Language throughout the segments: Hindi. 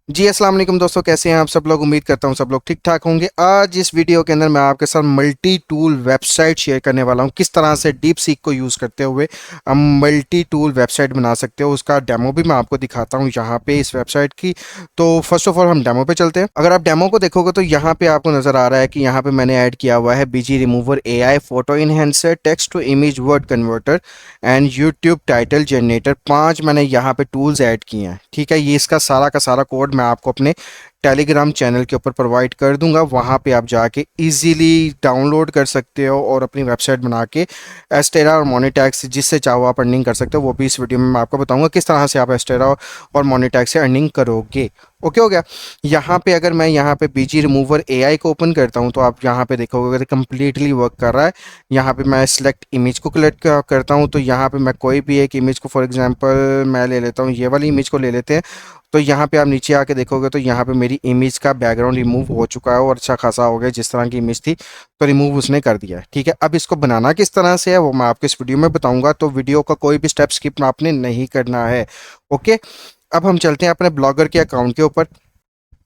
जी अस्सलाम वालेकुम दोस्तों, कैसे हैं आप सब लोग। उम्मीद करता हूँ सब लोग ठीक ठाक होंगे। आज इस वीडियो के अंदर मैं आपके साथ मल्टी टूल वेबसाइट शेयर करने वाला हूँ। किस तरह से डीप सीक को यूज़ करते हुए हम मल्टी टूल वेबसाइट बना सकते हो, उसका डेमो भी मैं आपको दिखाता हूँ यहाँ पे इस वेबसाइट की। तो फर्स्ट ऑफ ऑल हम डेमो पे चलते हैं। अगर आप डेमो को देखोगे तो यहाँ पे आपको नज़र आ रहा है कि यहाँ पे मैंने ऐड किया हुआ है BG remover, AI photo enhancer, text to image word converter and YouTube title generator. पांच मैंने यहाँ पे टूल्स ऐड किए हैं। ठीक है, ये इसका सारा का सारा कोड मैं आपको अपने टेलीग्राम चैनल के ऊपर प्रोवाइड कर दूंगा। वहाँ पे आप जाके इजीली डाउनलोड कर सकते हो और अपनी वेबसाइट बना के एस्टेरा और मोनेटैक्स जिससे चाहो आप अर्निंग कर सकते हो। वो भी इस वीडियो में मैं आपको बताऊंगा किस तरह से आप एस्टेरा और मोनेटैक्स से अर्निंग करोगे। ओके हो गया। यहाँ पे अगर मैं यहाँ पे बीजी रिमूवर एआई को ओपन करता हूँ तो आप यहाँ पे देखोगे अगर कम्प्लीटली वर्क कर रहा है। यहाँ पे मैं सिलेक्ट इमेज को कलेक्ट करता हूँ तो यहाँ पे मैं कोई भी एक इमेज को, फॉर एग्जांपल मैं ले लेता हूँ, ये वाली इमेज को ले लेते हैं। तो यहाँ पे आप नीचे आके देखोगे तो यहाँ पे मेरी इमेज का बैकग्राउंड रिमूव हो चुका है और अच्छा खासा हो गया। जिस तरह की इमेज थी तो रिमूव उसने कर दिया है। ठीक है, अब इसको बनाना किस तरह से है वो मैं आपको इस वीडियो में बताऊंगा, तो वीडियो का कोई भी स्टेप स्किप आपने नहीं करना है। ओके, अब हम चलते हैं अपने ब्लॉगर के अकाउंट के ऊपर।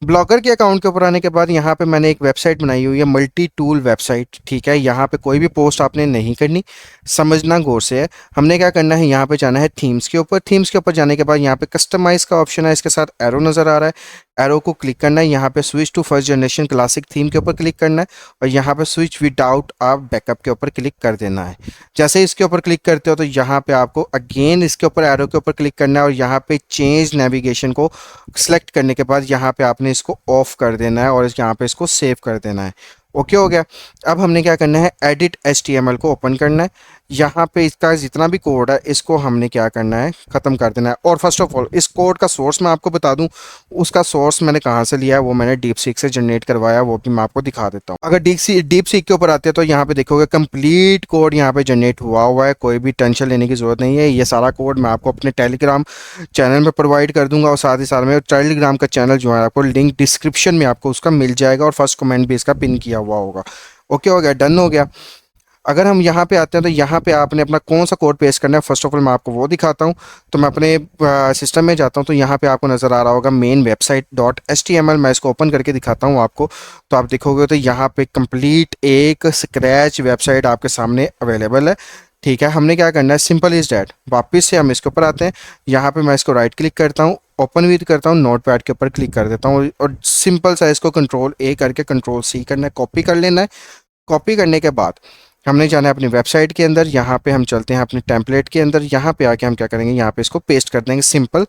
ब्लॉगर के अकाउंट के ऊपर आने के बाद यहाँ पे मैंने एक वेबसाइट बनाई हुई है, मल्टी टूल वेबसाइट। ठीक है, यहाँ पे कोई भी पोस्ट आपने नहीं करनी, समझना गौर से है। हमने क्या करना है, यहाँ पे जाना है थीम्स के ऊपर। थीम्स के ऊपर जाने के बाद यहाँ पे कस्टमाइज का ऑप्शन है, इसके साथ एरो नज़र आ रहा है। एरो को क्लिक करना है, यहाँ पे switch to first generation classic theme के ऊपर क्लिक करना है और यहाँ पे स्विच विदाउट आप बैकअप के ऊपर क्लिक कर देना है। जैसे इसके ऊपर क्लिक करते हो तो यहाँ पे आपको अगेन इसके ऊपर एरो के ऊपर क्लिक करना है और यहाँ पे चेंज नेविगेशन को सेलेक्ट करने के बाद यहाँ पे आपने इसको ऑफ कर देना है और यहाँ पे इसको सेव कर देना है। ओके हो गया। अब हमने क्या करना है, एडिट HTML को ओपन करना है। यहाँ पे इसका जितना भी कोड है इसको हमने क्या करना है, ख़त्म कर देना है। और फर्स्ट ऑफ ऑल इस कोड का सोर्स मैं आपको बता दूं, उसका सोर्स मैंने कहाँ से लिया है वो मैंने डीप सीक से जनरेट करवाया, वो भी मैं आपको दिखा देता हूँ। अगर डीप सीक के ऊपर आते हैं तो यहाँ पे देखोगे कंप्लीट कोड यहाँ पे जनरेट हुआ है, कोई भी टेंशन लेने की जरूरत नहीं है। ये सारा कोड मैं आपको अपने टेलीग्राम चैनल में प्रोवाइड कर दूंगा और साथ ही साथ में टेलीग्राम का चैनल जो है आपको लिंक डिस्क्रिप्शन में आपको उसका मिल जाएगा और फर्स्ट कमेंट भी इसका पिन किया हुआ होगा। ओके हो गया, डन हो गया। अगर हम यहाँ पे आते हैं तो यहाँ पे आपने अपना कौन सा कोड पेस्ट करना है, फर्स्ट ऑफ ऑल मैं आपको वो दिखाता हूँ। तो मैं अपने सिस्टम में जाता हूँ तो यहाँ पे आपको नज़र आ रहा होगा मेन वेबसाइट डॉट HTML। मैं इसको ओपन करके दिखाता हूँ आपको। तो आप देखोगे तो यहाँ पे कंप्लीट एक स्क्रैच वेबसाइट आपके सामने अवेलेबल है। ठीक है, हमने क्या करना है, सिंपल इज डैट। वापस से हम इसके ऊपर आते हैं, यहाँ पे मैं इसको राइट क्लिक करता हूँ, ओपन विद करता हूँ, नोट पैड के ऊपर क्लिक कर देता हूँ और सिंपल सा इसको Ctrl+A करके Ctrl+C करना है, कॉपी कर लेना है। कॉपी करने के बाद हमने जाना है अपनी वेबसाइट के अंदर। यहाँ पे हम चलते हैं अपने टेम्पलेट के अंदर। यहाँ पे आके हम क्या करेंगे, यहाँ पे इसको पेस्ट कर देंगे, सिंपल।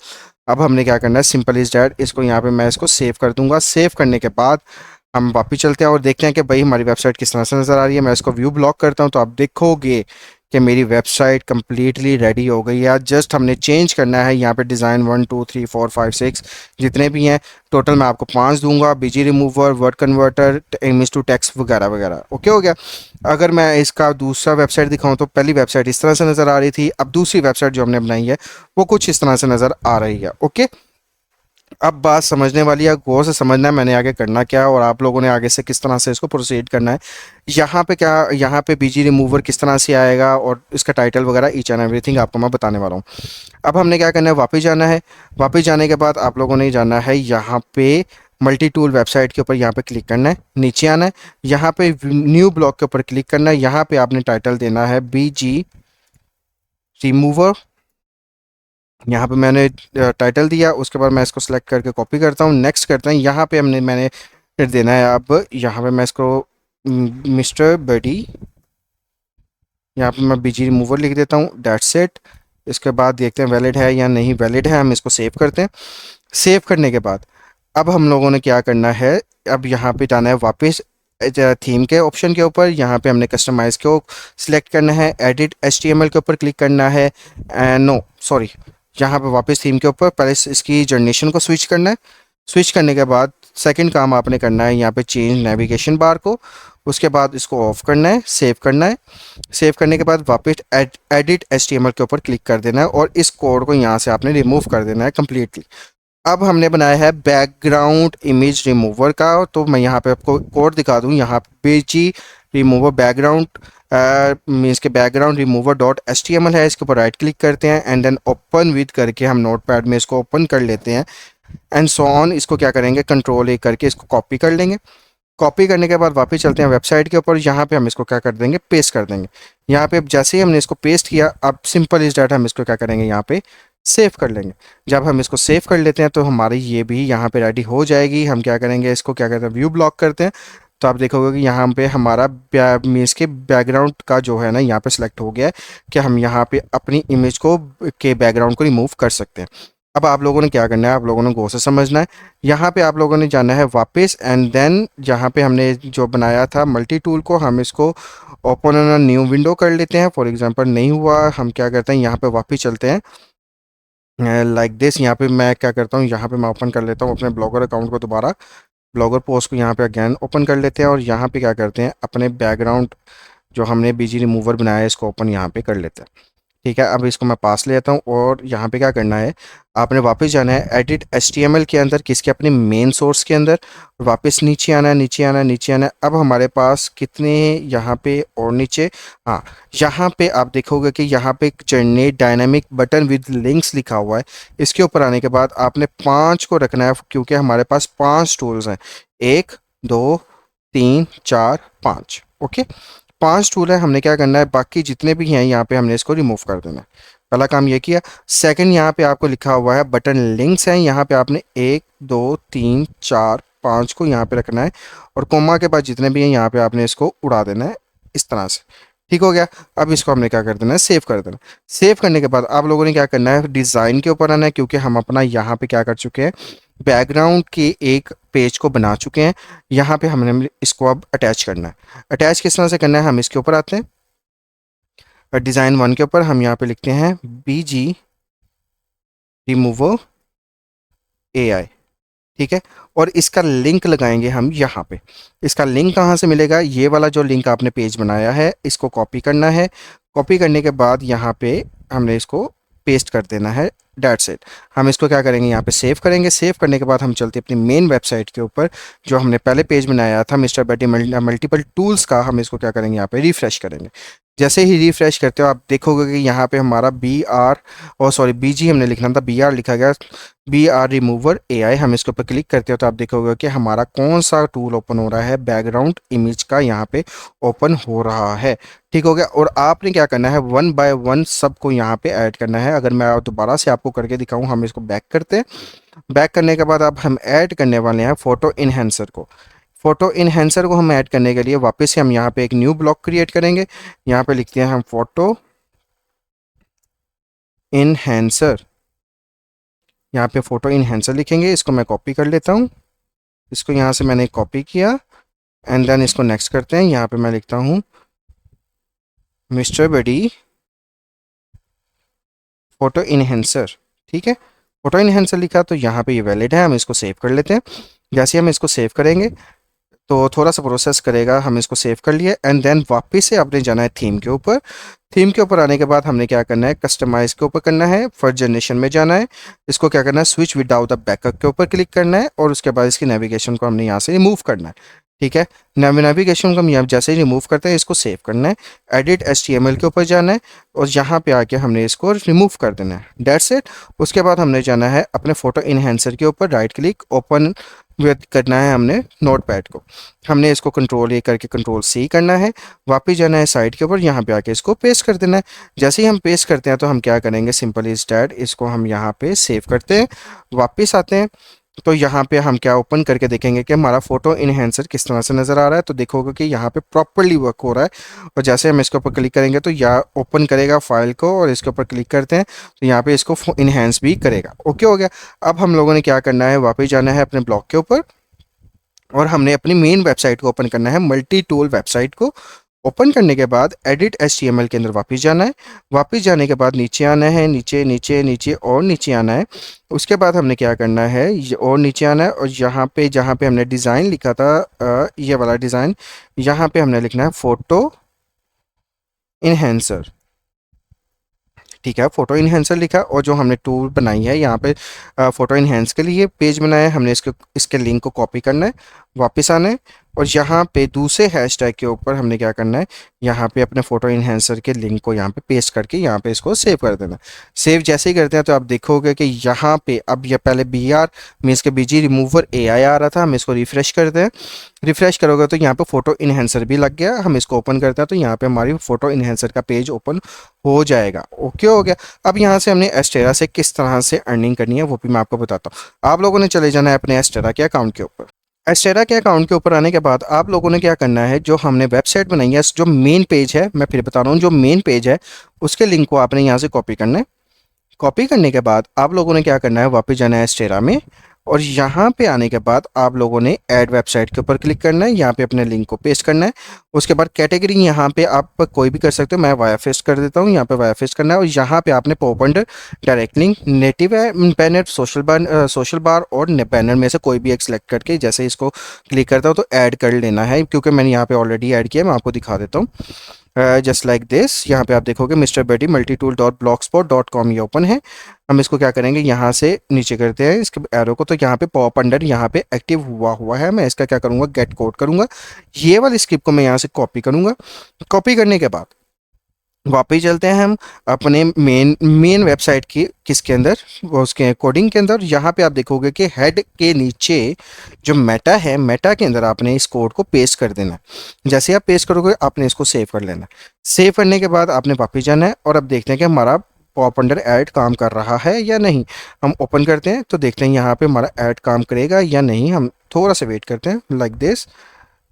अब हमने क्या करना है, सिंपल इज डैट, इसको यहाँ पे मैं इसको सेव कर दूंगा। सेव करने के बाद हम वापस चलते हैं और देखते हैं कि भाई हमारी वेबसाइट किस तरह से नज़र आ रही है। मैं इसको व्यू ब्लॉक करता हूँ तो आप देखोगे कि मेरी वेबसाइट कंप्लीटली रेडी हो गई है। जस्ट हमने चेंज करना है यहाँ पे डिज़ाइन 1 2 3 4 5 6 जितने भी हैं, टोटल मैं आपको 5 दूंगा। BG remover, word converter, image to text वगैरह वगैरह। ओके हो गया। अगर मैं इसका दूसरा वेबसाइट दिखाऊं तो पहली वेबसाइट इस तरह से नज़र आ रही थी, अब दूसरी वेबसाइट जो हमने बनाई है वो कुछ इस तरह से नज़र आ रही है। ओके, अब बात समझने वाली है, गौर से समझना है मैंने आगे करना क्या है और आप लोगों ने आगे से किस तरह से इसको प्रोसीड करना है। यहाँ पे क्या, यहाँ पे बीजी रिमूवर किस तरह से आएगा और इसका टाइटल वगैरह ईच एंड एवरीथिंग आपको मैं बताने वाला हूँ। अब हमने क्या करना है, वापस जाना है। वापस जाने के बाद आप लोगों ने जाना है यहाँ पे मल्टी टूल वेबसाइट के ऊपर, यहाँ पे क्लिक करना है, नीचे आना है, यहाँ पे न्यू ब्लॉक के ऊपर क्लिक करना है। यहाँ पे आपने टाइटल देना है बीजी रिमूवर। यहाँ पे मैंने टाइटल दिया, उसके बाद मैं इसको सेलेक्ट करके कॉपी करता हूँ, नेक्स्ट करता हूँ। यहाँ पे मैंने फिर देना है, अब यहाँ पे मैं इसको मिस्टर बडी, यहाँ पे मैं बीजी रिमूवर लिख देता हूँ, डेट्स इट। इसके बाद देखते हैं वैलिड है या नहीं वैलिड है, हम इसको सेव करते हैं। सेव करने के बाद अब हम लोगों ने क्या करना है, अब यहाँ पे जाना है वापस थीम के ऑप्शन के ऊपर। यहाँ पे हमने कस्टमाइज को सिलेक्ट करना है, एडिट HTML के ऊपर क्लिक करना है, नो सॉरी, यहाँ पे वापस थीम के ऊपर पहले इसकी जनरेशन को स्विच करना है। स्विच करने के बाद सेकंड काम आपने करना है यहाँ पे चेंज नेविगेशन बार को, उसके बाद इसको ऑफ करना है, सेव करना है। सेव करने के बाद वापस एडिट HTML के ऊपर क्लिक कर देना है और इस कोड को यहाँ से आपने रिमूव कर देना है कम्प्लीटली। अब हमने बनाया है बैकग्राउंड इमेज रिमूवर का, तो मैं यहाँ पे आपको कोड दिखा दूँ। यहाँ पे जी रिमूवर बैकग्राउंड मीन्स के बैकग्राउंड रिमूवर डॉट HTML है, इसके ऊपर राइट क्लिक करते हैं एंड देन ओपन विद करके हम नोट पैड में इसको ओपन कर लेते हैं। And so on. इसको क्या करेंगे, कंट्रोल ए करके इसको कॉपी कर लेंगे। कॉपी करने के बाद वापस चलते हैं वेबसाइट के ऊपर, यहाँ पे हम इसको क्या कर देंगे, पेस्ट कर देंगे। यहाँ पे जैसे ही हमने इसको पेस्ट किया, अब सिंपल इज डैट हम इसको क्या करेंगे, यहाँ पे सेव कर लेंगे। जब हम इसको सेव कर लेते हैं तो हमारी ये भी यहाँ पे रेडी हो जाएगी। हम क्या करेंगे, इसको क्या कहते हैं, व्यू ब्लॉक करते हैं। तो आप देखोगे कि यहाँ पे हमारा इसके बैकग्राउंड का जो है ना, यहाँ पे सिलेक्ट हो गया है कि हम यहाँ पे अपनी इमेज को के बैकग्राउंड को रिमूव कर सकते हैं। अब आप लोगों ने क्या करना है, आप लोगों ने गौर से समझना है। यहाँ पे आप लोगों ने जाना है वापस, एंड देन यहाँ पे हमने जो बनाया था मल्टी टूल को, हम इसको ओपन ऑन न्यू विंडो कर लेते हैं। फॉर एग्जांपल नहीं हुआ, हम क्या करते हैं, यहाँ पे वापस चलते हैं लाइक दिस। यहाँ पे मैं क्या करता हूँ, यहाँ पे मैं ओपन कर लेता हूँ अपने ब्लॉगर अकाउंट को दोबारा। ब्लॉगर पोस्ट को यहाँ पे अगेन ओपन कर लेते हैं और यहाँ पे क्या करते हैं, अपने बैकग्राउंड जो हमने बीजी रिमूवर बनाया है इसको ओपन यहाँ पे कर लेते हैं। ठीक है, अब इसको मैं पास ले लेता हूँ और यहाँ पे क्या करना है, आपने वापस जाना है एडिट HTML के अंदर, किसके, अपने मेन सोर्स के अंदर। वापस नीचे आना है, नीचे आना है, नीचे आना है। अब हमारे पास कितने यहाँ पे और नीचे, हाँ, यहाँ पे आप देखोगे कि यहाँ पे generate dynamic button with links लिखा हुआ है। इसके ऊपर आने के बाद आपने 5 को रखना है, क्योंकि हमारे पास 5 टूल्स हैं, 1 2 3 4 5। ओके, 5 टूल है। हमने क्या करना है, बाकी जितने भी हैं यहाँ पे हमने इसको रिमूव कर देना है। पहला काम ये किया। सेकंड, यहाँ पे आपको लिखा हुआ है बटन लिंक्स हैं, यहाँ पे आपने 1 2 3 4 5 को यहाँ पे रखना है, और कोमा के बाद जितने भी हैं यहाँ पे आपने इसको उड़ा देना है इस तरह से। ठीक हो गया। अब इसको हमने क्या कर देना है, सेव कर देना। सेव करने के बाद आप लोगों ने क्या करना है, डिज़ाइन के ऊपर आना है, क्योंकि हम अपना यहाँ पे क्या कर चुके हैं, बैकग्राउंड के एक पेज को बना चुके हैं। यहाँ पे हमने इसको अब अटैच करना है। अटैच किस तरह से करना है, हम इसके ऊपर आते हैं डिज़ाइन 1 के ऊपर, हम यहाँ पे लिखते हैं BG रिमूवर AI। ठीक है, और इसका लिंक लगाएंगे हम यहाँ पे। इसका लिंक कहाँ से मिलेगा, ये वाला जो लिंक आपने पेज बनाया है इसको कॉपी करना है। कॉपी करने के बाद यहाँ पे हमने इसको पेस्ट कर देना है। That's it. हम इसको क्या करेंगे, यहाँ पे सेव करेंगे। सेव करने के बाद हम चलते अपनी मेन वेबसाइट के ऊपर, जो हमने पहले पेज बनाया था मिस्टर बैटी मल्टीपल टूल्स का। हम इसको क्या करेंगे, यहाँ पे रिफ्रेश करेंगे। जैसे ही रिफ्रेश करते हो आप देखोगे कि यहाँ पे हमारा BG हमने लिखना था, BR लिखा गया, BR रिमूवर AI। हम इसके ऊपर क्लिक करते हो तो आप देखोगे कि हमारा कौन सा टूल ओपन हो रहा है, बैकग्राउंड इमेज का यहाँ पे ओपन हो रहा है। ठीक हो गया। और आपने क्या करना है, 1 बाय 1 सबको यहाँ पे ऐड करना है। अगर मैं दोबारा से आपको करके दिखाऊं, हम इसको बैक करते हैं। बैक करने के बाद अब हम ऐड करने वाले हैं फोटो इनहेंसर को। फोटो इनहेंसर को हम ऐड करने के लिए वापस से हम यहाँ पे एक न्यू ब्लॉक क्रिएट करेंगे। यहाँ पे लिखते हैं हम फोटो इनहेंसर। यहाँ पे फोटो इनहेंसर लिखेंगे। इसको मैं कॉपी कर लेता हूँ। इसको यहाँ से मैंने कॉपी किया एंड देन इसको नेक्स्ट करते हैं। यहाँ पे मैं लिखता हूँ मिस्टर बडी फोटो इनहेंसर। ठीक है, फोटो इनहेंसर लिखा तो यहाँ पे ये वैलिड है। हम इसको सेव कर लेते हैं। जैसे हम इसको सेव करेंगे तो थोड़ा सा प्रोसेस करेगा। हम इसको सेव कर लिए एंड देन वापस से आपने जाना है थीम के ऊपर। थीम के ऊपर आने के बाद हमने क्या करना है, कस्टमाइज के ऊपर करना है, फर्स्ट जनरेशन में जाना है। इसको क्या करना है, स्विच विदाउट द बैकअप के ऊपर क्लिक करना है, और उसके बाद इसकी नेविगेशन को हमने यहाँ से रिमूव करना है। ठीक है, नेविगेशन को हम यहाँ जैसे ही रिमूव करते हैं इसको सेव करना है। एडिट HTML के ऊपर जाना है और यहाँ पे आके हमने इसको रिमूव कर देना है। That's it. उसके बाद हमने जाना है अपने फोटो इनहेंसर के ऊपर, राइट क्लिक ओपन विद करना है हमने नोटपैड को। हमने इसको कंट्रोल A करके कंट्रोल C करना है। वापस जाना है साइड के ऊपर, यहाँ पे आके इसको पेस्ट कर देना है। जैसे ही हम पेस्ट करते हैं तो हम क्या करेंगे, सिंपल इज डैट, इसको हम यहाँ पे सेव करते हैं। वापस आते हैं तो यहाँ पे हम क्या ओपन करके देखेंगे कि हमारा फोटो इनहेंसर किस तरह से नज़र आ रहा है। तो देखोगे कि यहाँ पे प्रॉपरली वर्क हो रहा है। और जैसे हम इसके ऊपर क्लिक करेंगे तो यहाँ ओपन करेगा फाइल को, और इसके ऊपर क्लिक करते हैं तो यहाँ पे इसको इनहेंस भी करेगा। ओके हो गया। अब हम लोगों ने क्या करना है, वापस जाना है अपने ब्लॉग के ऊपर और हमने अपनी मेन वेबसाइट को ओपन करना है, मल्टी टूल वेबसाइट को। ओपन करने के बाद एडिट HTML के अंदर वापस जाना है। वापस जाने के बाद नीचे आना है, नीचे नीचे नीचे और नीचे आना है। उसके बाद हमने क्या करना है, ये और नीचे आना है, और यहाँ पे जहाँ पे हमने डिज़ाइन लिखा था, ये वाला डिज़ाइन, यहाँ पे हमने लिखना है फोटो इनहेंसर। ठीक है, फोटो इनहेंसर लिखा, और जो हमने टूल बनाई है यहाँ पे फोटो इनहेंस के लिए पेज बनाया है, हमने इसके लिंक को कॉपी करना है। वापस आना है और यहाँ पे दूसरे हैशटैग के ऊपर हमने क्या करना है, यहाँ पे अपने फोटो इन्हेंसर के लिंक को यहाँ पे पेस्ट करके यहाँ पे इसको सेव कर देना। सेव जैसे ही करते हैं तो आप देखोगे कि यहाँ पे अब ये पहले बी आर मीन्स के बीजी रिमूवर AI आ रहा था, हम इसको रिफ्रेश करते हैं। रिफ्रेश करोगे तो यहाँ पे फोटो इन्हेंसर भी लग गया, हम इसको ओपन करते हैं तो यहाँ पे हमारी फोटो इन्हेंसर का पेज ओपन हो जाएगा। ओके हो गया। अब यहाँ से हमने एस्टेरा से किस तरह से अर्निंग करनी है वो भी मैं आपको बताता हूँ। आप लोगों ने चले जाना है अपने एस्टेरा के अकाउंट के ऊपर। एस्टेरा के अकाउंट के ऊपर आने के बाद आप लोगों ने क्या करना है, जो हमने वेबसाइट बनाई है, जो मेन पेज है, मैं फिर बता रहा हूँ, जो मेन पेज है उसके लिंक को आपने यहाँ से कॉपी करना है। कॉपी करने के बाद आप लोगों ने क्या करना है, वापस जाना है एस्टेरा में और यहाँ पे आने के बाद आप लोगों ने ऐड वेबसाइट के ऊपर क्लिक करना है, यहाँ पे अपने लिंक को पेस्ट करना है। उसके बाद कैटेगरी यहाँ पे आप कोई भी कर सकते हो, मैं वाया फेस्ट कर देता हूँ, यहाँ पे वाया फेस्ट करना है और यहाँ पे आपने pop under, direct link, native banner, social bar और बैनर में से कोई भी एक सिलेक्ट करके जैसे इसको क्लिक करता हूँ तो ऐड कर लेना है, क्योंकि मैंने यहाँ पे ऑलरेडी ऐड किया है। मैं आपको दिखा देता हूँ जस्ट लाइक दिस। यहाँ पे आप देखोगे mister Betty multitool dot blogspot dot com ये ओपन है। हम इसको क्या करेंगे, यहाँ से नीचे करते हैं इसके एरो को, तो यहाँ पे पॉप अंडर यहाँ पे एक्टिव हुआ है। मैं इसका क्या करूँगा, गेट कोड करूँगा। ये वाली स्क्रिप्ट को मैं यहाँ से कॉपी करूँगा। कॉपी करने के बाद वापस चलते हैं हम अपने मेन वेबसाइट की किसके अंदर, वो उसके कोडिंग के अंदर। यहाँ पे आप देखोगे कि हेड के नीचे जो मेटा है, मेटा के अंदर आपने इस कोड को पेस्ट कर देना है। जैसे आप पेस्ट करोगे आपने इसको सेव कर लेना है। सेव करने के बाद आपने वापस जाना है और अब देखते हैं कि हमारा पॉप अंडर ऐड काम कर रहा है या नहीं। हम ओपन करते हैं तो देखते हैं यहाँ पे हमारा ऐड काम करेगा या नहीं। हम थोड़ा सा वेट करते हैं लाइक दिस।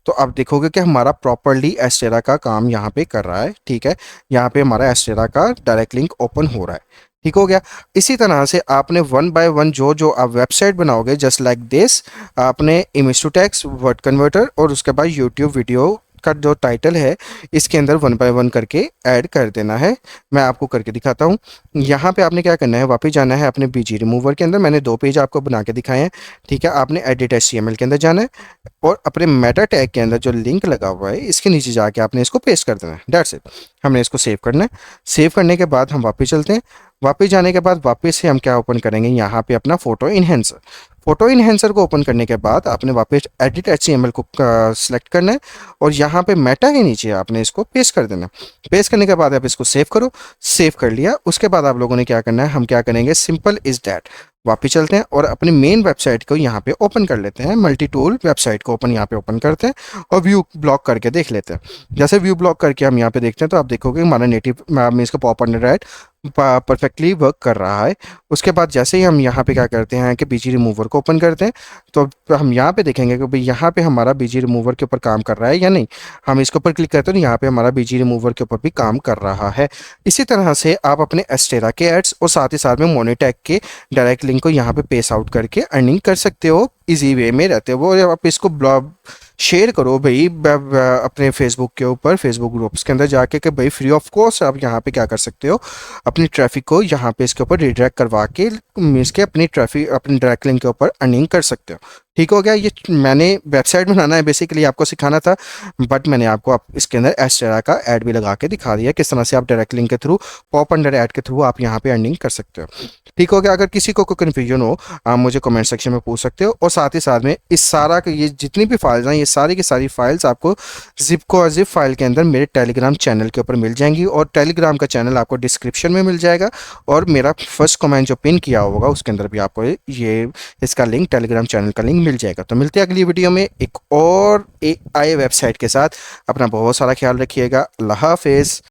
तो आप देखोगे कि हमारा प्रॉपरली एस्टेरा का काम यहाँ पे कर रहा है। ठीक है, यहाँ पे हमारा एस्टेरा का डायरेक्ट लिंक ओपन हो रहा है। ठीक हो गया। इसी तरह से आपने वन बाय वन जो आप वेबसाइट बनाओगे जस्ट लाइक दिस, आपने image to text, word converter और उसके बाद यूट्यूब वीडियो का जो टाइटल है इसके अंदर वन बाय वन करके ऐड कर देना है। मैं आपको करके दिखाता हूँ। यहाँ पे आपने क्या करना है, वापस जाना है अपने बीजी रिमूवर के अंदर। मैंने 2 पेज आपको बना के दिखाए हैं। ठीक है, आपने एडिट HTML के अंदर जाना है और अपने मेटा टैग के अंदर जो लिंक लगा हुआ है इसके नीचे जाके आपने इसको पेस्ट कर देना है। That's it. हमने इसको सेव करना है। सेव करने के बाद हम वापस चलते हैं। वापस जाने के बाद वापस से हम क्या ओपन करेंगे, यहाँ पे अपना फोटो इन्हेंसर। फोटो इन्हेंसर को ओपन करने के बाद आपने वापस एडिट HTML को सिलेक्ट करना है और यहाँ पे मेटा के नीचे आपने इसको पेस्ट कर देना है। पेस्ट करने के बाद आप इसको सेव करो। सेव कर लिया। उसके बाद आप लोगों ने क्या करना है, हम क्या करेंगे, सिंपल इज डैट। वापिस चलते हैं और अपनी मेन वेबसाइट को यहाँ पे ओपन कर लेते हैं। मल्टी टूल वेबसाइट को यहाँ पे ओपन करते हैं और व्यू ब्लॉक करके देख लेते हैं। जैसे व्यू ब्लॉक करके हम यहाँ पे देखते हैं तो आप देखोगे हमारा नेटिव मीन्स का pop under add perfectly work कर रहा है। उसके बाद जैसे ही हम यहाँ पे क्या करते हैं कि बीजी रिमूवर को ओपन करते हैं तो हम यहाँ पे देखेंगे कि भाई यहाँ पे हमारा बीजी रिमूवर के ऊपर काम कर रहा है या नहीं। हम इसके ऊपर क्लिक करते हैं तो यहाँ पे हमारा बीजी रिमूवर के ऊपर भी काम कर रहा है। इसी तरह से आप अपने एस्टेरा के एड्स और साथ ही साथ में मोनेटैग के डायरेक्ट लिंक को यहाँ पे पेस आउट करके अर्निंग कर सकते हो। इजी वे में रहते हो वो। आप इसको ब्लॉग शेयर करो भाई अपने फेसबुक के ऊपर, फेसबुक ग्रुप्स के अंदर जाके कि भाई फ्री ऑफ कॉस्ट आप यहाँ पे क्या कर सकते हो, अपनी ट्रैफिक को यहाँ पे इसके ऊपर रिडायरेक्ट करवा के मीन्स के अपनी ट्रैफिक अपनी डायरेक्ट लिंक के ऊपर अर्निंग कर सकते हो। ठीक हो गया। ये मैंने वेबसाइट बनाना है बेसिकली आपको सिखाना था, बट मैंने आपको इसके अंदर एस्टेरा का ऐड भी लगा के दिखा दिया किस तरह से आप डायरेक्ट लिंक के थ्रू, पॉप अंडर ऐड के थ्रू आप यहाँ पे अर्निंग कर सकते हो। ठीक हो गया। अगर किसी को कोई कन्फ्यूजन हो आप मुझे कमेंट सेक्शन में पूछ सकते हो। और साथ ही साथ में इस सारा ये जितनी भी फाइल्स हैं ये सारी की सारी फाइल्स आपको जिप फाइल के अंदर मेरे टेलीग्राम चैनल के ऊपर मिल जाएंगी और टेलीग्राम का चैनल आपको डिस्क्रिप्शन में मिल जाएगा और मेरा फर्स्ट कमेंट जो पिन किया होगा उसके अंदर भी आपको ये इसका लिंक, टेलीग्राम चैनल का लिंक मिल जाएगा। तो मिलते हैं अगली वीडियो में एक और AI वेबसाइट के साथ। अपना बहुत सारा ख्याल रखिएगा। अल्लाह हाफिज़।